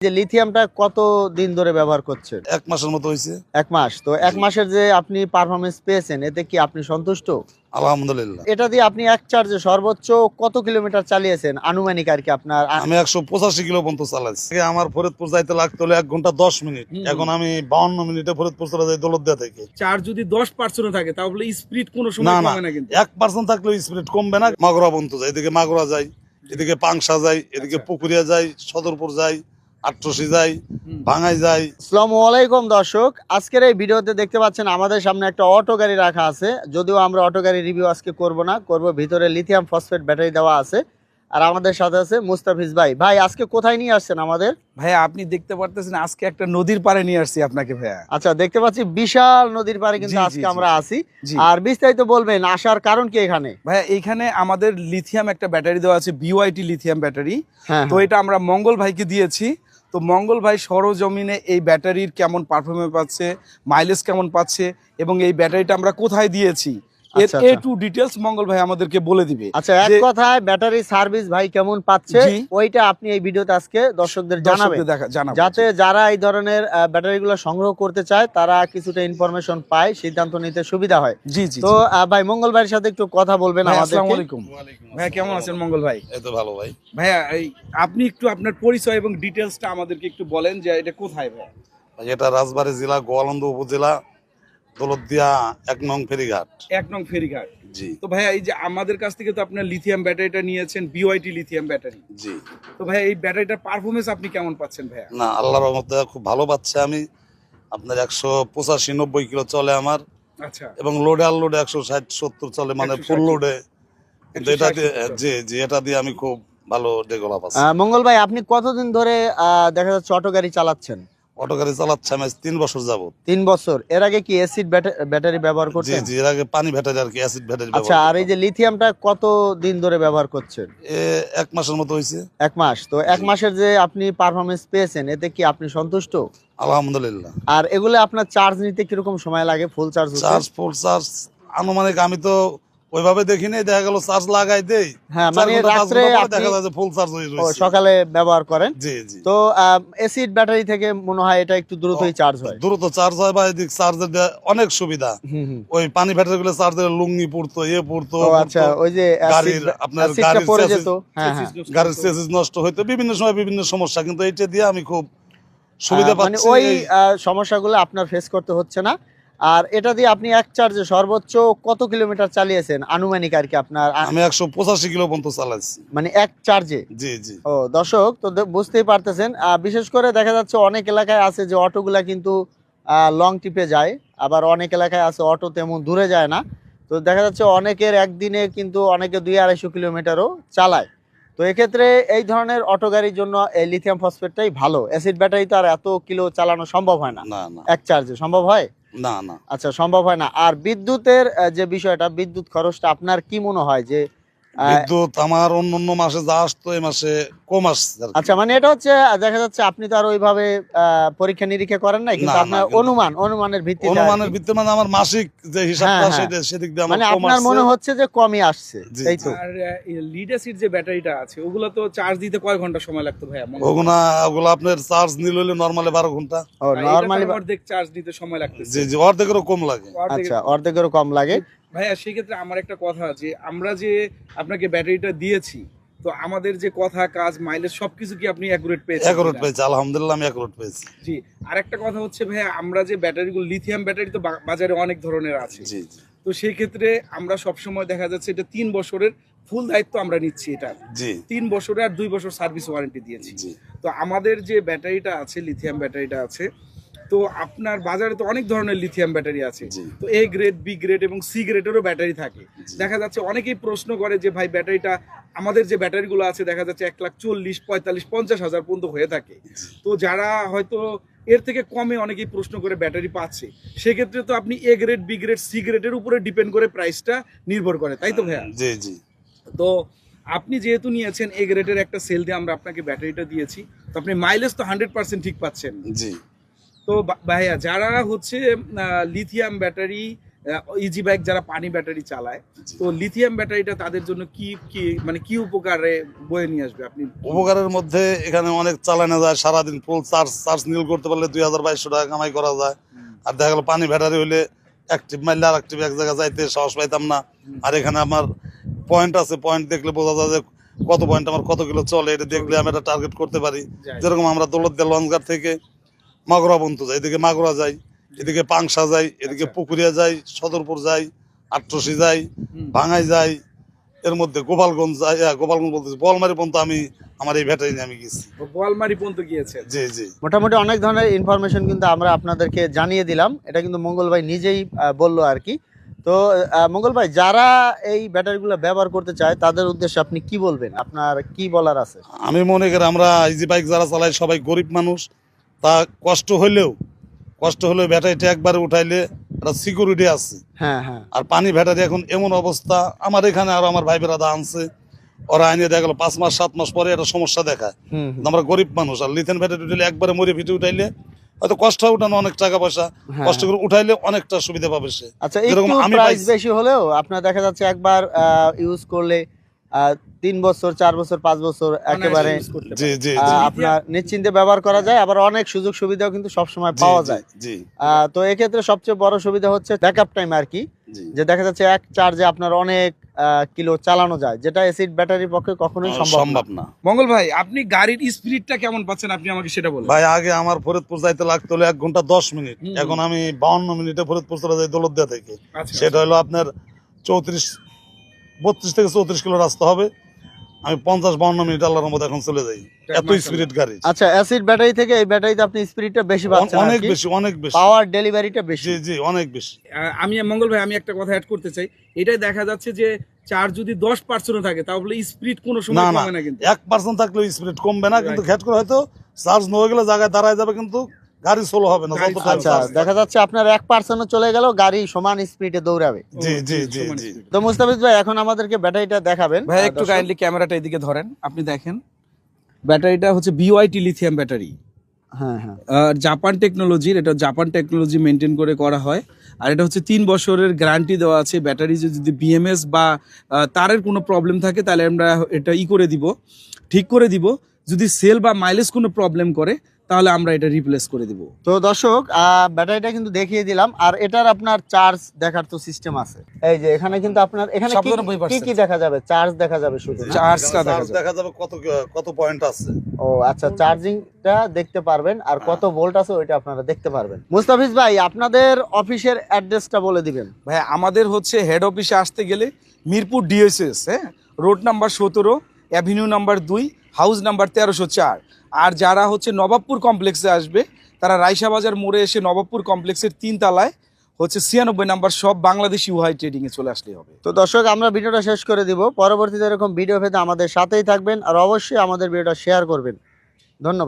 যে লিথিয়ামটা কত দিন ধরে ব্যবহার করছেন? ১ মাসের মতো হইছে। ১ মাস। তো ১ জি। মাসের যে আপনি পারফরম্যান্স পেয়েছেন এতে কি আপনি সন্তুষ্ট? আলহামদুলিল্লাহ। এটা দিয়ে আপনি এক চার্জে সর্বোচ্চ কত কিলোমিটার চালিয়েছেন? আনুমানিক আরকি আপনার আমি ১৮৫ কিলো পর্যন্ত চালাইছি। আগে আমার ফরিদপুর যাইতে লাগতো হলো ১ ঘন্টা ১০ মিনিট। এখন আমি ৫২ মিনিটে ফরিদপুর চলে যাই দৌলতদিয়া থেকে। চার্জ যদি 10% থাকে তাহলে স্পিড কোনো না সময় না কমে না কিন্তু ১% থাকলেও স্পিড কমবে না। মাগুরা পর্যন্ত যাই। এদিকে মাগুরা যাই, এদিকে পাংশা যাই, এদিকে পুকুরিয়া যাই, সদরপুর যাই, আটরশি যাই, ভাঙাই যাই। আসসালামু আলাইকুম দর্শক, আজকের এই ভিডিওতে দেখতে পাচ্ছেন আমাদের সামনে একটা অটো গাড়ি রাখা আছে। যদিও আমরা অটো গাড়ি রিভিউ আজকে করব না, করব ভিতরে লিথিয়াম ফসফেট ব্যাটারি দেওয়া আছে। আর আমাদের সাথে আছে মুস্তাফিজ ভাই। ভাই আজকে কোথায় নিয়ে আসছেন আমাদের? ভাইয়া আপনি দেখতে পারতেছেন আজকে একটা নদীর পাড়ে নিয়ে আসছি আপনাকে ভাইয়া। আচ্ছা, দেখতে পাচ্ছি বিশাল নদীর পাড়ে কিন্তু জি, জি, আজকে জি, আমরা জি। আছি। জি। আর বিস্তারিত বলবেন আসার কারণ কি এখানে? ভাইয়া এইখানে আমাদের লিথিয়াম একটা ব্যাটারি দেওয়া আছে, বিওআইটি লিথিয়াম ব্যাটারি। হ্যাঁ, তো এটা আমরা মঙ্গল ভাইকে দিয়েছি। তো মঙ্গল ভাই সরজমিনে এই ব্যাটারির কেমন পারফরমেন্স পাচ্ছে, মাইলেজ কেমন পাচ্ছে এবং এই ব্যাটারিটা আমরা কোথায় দিয়েছি এর আচ্ছা, এ আচ্ছা। টু ডিটেলস মঙ্গল ভাই আমাদেরকে বলে দিবে। আচ্ছা, এক যে কথায় ব্যাটারি সার্ভিস ভাই কেমন পাচ্ছে জি। ওইটা আপনি এই ভিডিওতে আজকে দর্শকদের জানাবেন, দর্শকদের জানাবো। যাতে যারা এই ধরনের ব্যাটারিগুলো সংগ্রহ করতে চায় তারা কিছুটা ইনফরমেশন পায়, সিদ্ধান্ত নিতে সুবিধা হয়। জি জি তো ভাই মঙ্গল ভাইয়ের সাথে একটু কথা বলবেন ভাই, আমাদের। আসসালামু আলাইকুম। ভাইয়া কেমন আছেন মঙ্গল ভাই? এই তো ভালো ভাই। ভাইয়া আপনি একটু আপনার পরিচয় এবং ডিটেলসটা আমাদেরকে একটু বলেন যে এটা কোথায় ভাইয়া? এটা রাজবাড়ী জেলা, গোয়ালন্দ উপজেলা, দৌলতদিয়া ১ নং ফেরিঘাট। ১ নং ফেরিঘাট। জি তো ভাইয়া এই যে আমাদের কাছ থেকে তো আপনার লিথিয়াম ব্যাটারিটা নিয়েছেন, বিওআইটি লিথিয়াম ব্যাটারি। জি। তো ভাইয়া এই ব্যাটারিটার পারফরমেন্স আপনি কেমন পাচ্ছেন ভাইয়া? না আল্লাহর রহমতে খুব ভালো পাচ্ছে আমি। আপনার ১৮৫-৯০ কিলো চলে আমার আচ্ছা। এবং লোডে আনলোডে ১৬০-৭০ চলে, মানে ১৬০ ফুল লোডে। কিন্তু এটা দিয়ে ১৬০ জি জি এটা দিয়ে আমি খুব ভালো ডেভেলপ আছে। মঙ্গল ভাই আপনি কতদিন ধরে দেখা যাচ্ছে অটো গাড়ি চালাচ্ছেন? অটো গাড়ি চালাচ্ছে আমি ৩ বছর যাবত। 3 বছর। এর আগে কি অ্যাসিড ব্যাটারি ব্যবহার জি করতেন? জি এর আগে পানি ব্যাটারি আর কি, অ্যাসিড ব্যাটারি আচ্ছা, আর এই যে লিথিয়ামটা কত দিন ধরে ব্যবহার করছেন? ১ মাসের মতো হয়েছে। ১ মাস। তো ১ জি। মাসের যে আপনি পারফরম্যান্স পেয়েছেন এতে কি আপনি সন্তুষ্ট? আলহামদুলিল্লাহ। আর এগুলো আপনার চার্জ নিতে কিরকম সময় লাগে ফুল চার্জ হতে? চার্জ ফুল চার্জ আনুমানিক আমি তো ওইভাবে দেখিনি, দেখা গেল চার্জ লাগাই দেই। হ্যাঁ, ৪ মানে ঘন্টা ৫ রাত্রে ঘন্টা পরে আপনি দেখা যায় যে ফুল চার্জ হয়ে রয়েছে। সকালে ব্যবহার করেন। জি জি। তো অ্যাসিড ব্যাটারি থেকে মনে হয় এটা একটু দ্রুতই চার্জ হয়। দ্রুত চার্জ হয় বা এদিক চার্জের অনেক সুবিধা। হুম, হুম। ওই পানি ব্যাটারি গুলো চার্জ দিলে লুঙ্গি পড়তো, পড়তো। ও আচ্ছা, ওই যে গাড়ির আপনার অ্যাসিডটা গাড়ির পড়ে চেসিস, যেত। হ্যাঁ, হ্যাঁ। গাড়ির চেসিস নষ্ট হইতো, বিভিন্ন সময় বিভিন্ন সমস্যা, কিন্তু এইটা দিয়ে আমি খুব সুবিধা মানে পাচ্ছি। ওই এই সমস্যাগুলো আপনার ফেস করতে হচ্ছে না। আর এটা দিয়ে আপনি এক চার্জে সর্বোচ্চ কত কিলোমিটার চালিয়েছেন আনুমানিক আরকি আপনার? আমি ১৮৫ কিলো পর্যন্ত চালাইছি। মানে এক চার্জে? জি জি। ও দর্শক, তো বুঝতেই পারতেছেন, বিশেষ করে দেখা যাচ্ছে অনেক এলাকায় আছে যে অটোগুলা কিন্তু লং ট্রিপে যায়, আবার অনেক এলাকায় আছে অটো তেমন দূরে যায় না। তো দেখা যাচ্ছে অনেকের একদিনে কিন্তু অনেকে ২০০-২৫০ কিলোমিটারও চালায়। তো এক্ষেত্রে এই ধরনের অটো গাড়ির জন্য এই লিথিয়াম ফসফেটটাই ভালো। অ্যাসিড ব্যাটারি তো আর এত কিলো চালানো সম্ভব হয় না না না এক চার্জে। সম্ভব হয়? না না। আচ্ছা, সম্ভব হয় না। আর বিদ্যুতের যে বিষয়টা, বিদ্যুৎ খরচটা আপনার কি মনে হয় যে বিদ্যুৎ আমার অন্য মাসে যা আসতো এই মাসে কম আসছে আর কি। আচ্ছা, মানে এটা হচ্ছে দেখা যাচ্ছে আপনি তো আর ওইভাবে পরীক্ষা নিরীক্ষা করেন নাই, কিন্তু না, আপনার না, কিন্তু অনুমানের ভিত্তিতে অনুমানের আর কি। ভিত্তিতে মানে আমার মাসিক যে হিসাবটা হ্যাঁ, হ্যাঁ। সেদিক দিয়ে আমার মানে কম আপনার আসছে। মনে হচ্ছে যে কমই আসছে, জি, তাই তো? আর লিড অ্যাসিড যে ব্যাটারিটা আছে ওগুলো তো চার্জ দিতে কয় ঘন্টা সময় লাগতো ভাইয়া? ওগুলো আপনার চার্জ নিল হলে নরমালি ১২ ঘন্টা। ও নরমালি। অর্ধেক চার্জ দিতে সময় লাগতেছে। জি জি অর্ধেকেরও কম লাগে। আচ্ছা, অর্ধেকেরও কম লাগে। ভাইয়া সেক্ষেত্রে আমার একটা কথা আছে, আমরা যে আপনাকে ব্যাটারিটা দিয়েছি তো আমাদের যে কথা কাজ মাইলেজ সবকিছু কি আপনি অ্যাকুরেট পেয়েছেন? অ্যাকুরেট কিনা? পেয়েছি, আলহামদুলিল্লাহ আমি অ্যাকুরেট পেয়েছি। জি। আর একটা কথা হচ্ছে ভাইয়া, আমরা যে ব্যাটারিগুলো লিথিয়াম ব্যাটারি তো বাজারে অনেক ধরনের আছে। জি জি তো সেই ক্ষেত্রে আমরা সবসময় দেখা যাচ্ছে এটা ৩ বছরের ফুল দায়িত্ব আমরা নিচ্ছি এটা। জি ৩ বছরে আর ২ বছর সার্ভিস ওয়ারেন্টি দিয়েছি। জি তো আমাদের যে ব্যাটারিটা আছে, লিথিয়াম ব্যাটারিটা আছে, তো আপনার বাজারে তো অনেক ধরনের লিথিয়াম ব্যাটারি আছে। জি। তো এ গ্রেড, বি গ্রেড এবং সি গ্রেডেরও ব্যাটারি থাকে। জি। দেখা যাচ্ছে অনেকেই প্রশ্ন করে যে ভাই ব্যাটারিটা, আমাদের যে ব্যাটারিগুলো আছে দেখা যাচ্ছে ১,৪০,০০০, ৪৫,০০০, ৫০,০০০ পর্যন্ত হয়ে থাকে। তো যারা হয়তো এর থেকে কমে অনেকেই প্রশ্ন করে ব্যাটারি পাচ্ছে, সেক্ষেত্রে তো আপনি A grade, B grade, C গ্রেডের উপরে ডিপেন্ড করে প্রাইসটা নির্ভর করে, তাই তো ভাইয়া? জি জি। তো আপনি যেহেতু নিয়েছেন এ গ্রেডের একটা সেল দিয়ে আমরা আপনাকে ব্যাটারিটা দিয়েছি, তো আপনি মাইলেজ তো 100% ঠিক পাচ্ছেন। জি তো ভাইয়া যারা হচ্ছে লিথিয়াম ব্যাটারি ইজি বাইক যারা পানি ব্যাটারি চালায়, তো লিথিয়াম ব্যাটারিটা তাদের জন্য কি কি মানে কি উপকারে বয়ে নিয়ে আসবে আপনি? উপকারের মধ্যে এখানে অনেক চালানো যায়, সারাদিন ফুল চার্জ নীল করতে পারলে 2200 টাকা কামাই করা যায়। আর দেখা গেল পানি ব্যাটারি হইলে অ্যাক্টিভ মারলে আর অ্যাক্টিভ এক জায়গায় যাইতে সাহস পাইতাম না। আর এখানে আমার পয়েন্ট আছে, পয়েন্ট দেখলে বোঝা যায় যে কত পয়েন্ট আমার কত কিলো চলে, এটা দেখলে আমি একটা টার্গেট করতে পারি। যেরকম আমরা দৌলতদিয়া লঞ্চঘাট থেকে মাগুরা পর্যন্ত যাই, এদিকে মাগুরা যাই, এদিকে পাংশা যাই, এদিকে পুকুরিয়া যাই, সদরপুর যাই, আট্রসি যাই, ভাঙাই যাই, এর মধ্যে গোপালগঞ্জ যাই, গোপালগঞ্জ বলতেছি বলমারি পর্যন্ত আমি আমার এই ব্যাটারি নিয়ে আমি গেছি। বোয়ালমারি পর্যন্ত গিয়েছে? জি জি। মোটামুটি অনেক ধরনের ইনফরমেশন কিন্তু আমরা আপনাদেরকে জানিয়ে দিলাম, এটা কিন্তু মঙ্গল ভাই নিজেই বললো আর কি। তো মঙ্গল ভাই, যারা এই ব্যাটারিগুলো ব্যবহার করতে চায় তাদের উদ্দেশ্যে আপনি কি বলবেন, আপনার কি বলার আছে? আমি মনে করি আমরা ইজি বাইক যারা চালাই সবাই গরিব মানুষ, তা কষ্ট হলেও ব্যাটারিটা একবারে উঠাইলে একটা সিকিউরিটি আছে। হ্যাঁ হ্যাঁ। আর পানি ব্যাটারি এখন এমন অবস্থা, আমার এখানে আরো আমার ভাই বেড়াদা আনছে, ওরা আইনে দেখা গেলো 5 মাস 7 মাস পরে একটা সমস্যা দেখায়। হুম হুম। আমরা গরিব মানুষ, আর লিথিয়াম ব্যাটারি উঠাইলে একবারে মরে ফিটে উঠাইলে হয়তো কষ্ট উঠানো অনেক টাকা পয়সা, হ্যাঁ। কষ্ট করে উঠাইলে অনেকটা সুবিধা পাবে সে। আচ্ছা, যেরকম একটু আমি প্রাইস পাইছি। বেশি হলেও আপনার দেখা যাচ্ছে একবার ইউজ করলে 3 বছর 4 বছর 5 বছর একেবারে use করতে জি পারে। জি জি আপনার নিশ্চিন্তে ব্যবহার করা যায়, আবার অনেক সুযোগ সুবিধাও কিন্তু সবসময় পাওয়া যায়। জি তো এক্ষেত্রে সবচেয়ে বড় সুবিধা হচ্ছে ব্যাকআপ টাইম আর কি, জি। যে দেখা যাচ্ছে এক চার্জে আপনার অনেক কিলো চালানো যায়, যেটা অ্যাসিড ব্যাটারির পক্ষে কখনোই সম্ভব না। সম্ভব না। মঙ্গল ভাই, আপনি গাড়ির স্পিডটা কেমন পাচ্ছেন আপনি আমাকে সেটা বলুন। ভাই আগে আমার ফরিদপুর যাইতে লাগতো হলো 1 ঘন্টা 10 মিনিট, হুম। এখন আমি 52 মিনিটে ফরিদপুর চলে যাই দৌলতদিয়া থেকে। আচ্ছা, সেটা হলো আপনার 32 থেকে 34 কিলো রাস্তা হবে, আমি 50-52 মিনিট আল্লাহর রহমতে এখন চলে যাই, এত স্পিড গাড়ি। আচ্ছা, অ্যাসিড ব্যাটারি থেকে এই ব্যাটারিতে আপনি স্পিডটা বেশি পাচ্ছেন, অনেক বেশি, অনেক বেশি পাওয়ার ডেলিভারিটা বেশি। জি জি, অনেক বেশি। আমি মঙ্গল ভাই, আমি একটা কথা অ্যাড করতে চাই। এটাই দেখা যাচ্ছে যে চার্জ যদি 10% থাকে তাহলে স্পিড কোনো সময় না না, কমে না কিন্তু। 1% থাকলেও স্পিড কমবে না, কিন্তু ঘ্যাট করে হয়তো চার্জ না হয়ে গেলে জায়গায় দাঁড়ায় যাবে, কিন্তু গাড়ি স্লো হবে না। গাড়ি যত আচ্ছা, দেখা যাচ্ছে আপনার 1% চলে গেল, গাড়ি সমান স্পিডে দৌড়াবে। জি জি জি সমান জি। speed। তো মুস্তাফিজ ভাই, এখন আমাদেরকে ব্যাটারিটা দেখাবেন। ভাই একটু দর্শক। কাইন্ডলি ক্যামেরাটা এদিকে ধরেন, আপনি দেখেন ব্যাটারিটা হচ্ছে বিওআইটি লিথিয়াম ব্যাটারি, হ্যাঁ হ্যাঁ। জাপান টেকনোলজির। এটা জাপান টেকনোলজি মেনটেন করে করা হয়। আর এটা হচ্ছে 3 বছরের গ্যারান্টি দেওয়া আছে। ব্যাটারি যদি বিএমএস বা তারের কোনো প্রবলেম থাকে তাহলে আমরা এটা করে দিব, ঠিক করে দিব। যদি সেল বা মাইলেজ কোনো প্রবলেম করে তাহলে আমরা এটা রিপ্লেস করে দিব। তো দর্শক, ব্যাটারিটা কিন্তু দেখিয়ে দিলাম, আর এটার আপনার চার্জ দেখার তো সিস্টেম আছে। এই যে এখানে কিন্তু আপনার এখানে সব কি 90% কি দেখা যাবে? চার্জ দেখা যাবে শুধু না? চার্জটা দেখা চার্জ যাবে। দেখা যাবে কত পয়েন্ট আছে। ও আচ্ছা, চার্জিংটা দেখতে পারবেন, আর কত ভোল্ট আছে ওইটা আপনারা দেখতে পারবেন। মুস্তাফিজ ভাই, আপনাদের অফিসের অ্যাড্রেসটা বলে দিবেন। ভাই আমাদের হচ্ছে হেড অফিসে আসতে গেলে মিরপুর ডিএসএস, হ্যাঁ, road number 17, avenue number 2, house number 1304। আর যারা হচ্ছে নবাবপুর কমপ্লেক্সে আসবে তারা রাইসা বাজার মোড়ে এসে নবাবপুর কমপ্লেক্সের 3 তলায় হচ্ছে 96 নাম্বার সব বাংলাদেশি উহাই ট্রেডিং এ চলে আসলেই হবে। তো দর্শক, আমরা ভিডিওটা শেষ করে দিব। পরবর্তীতে এরকম ভিডিও পেতে আমাদের সাথেই থাকবেন, আর অবশ্যই আমাদের ভিডিওটা শেয়ার করবেন। ধন্যবাদ।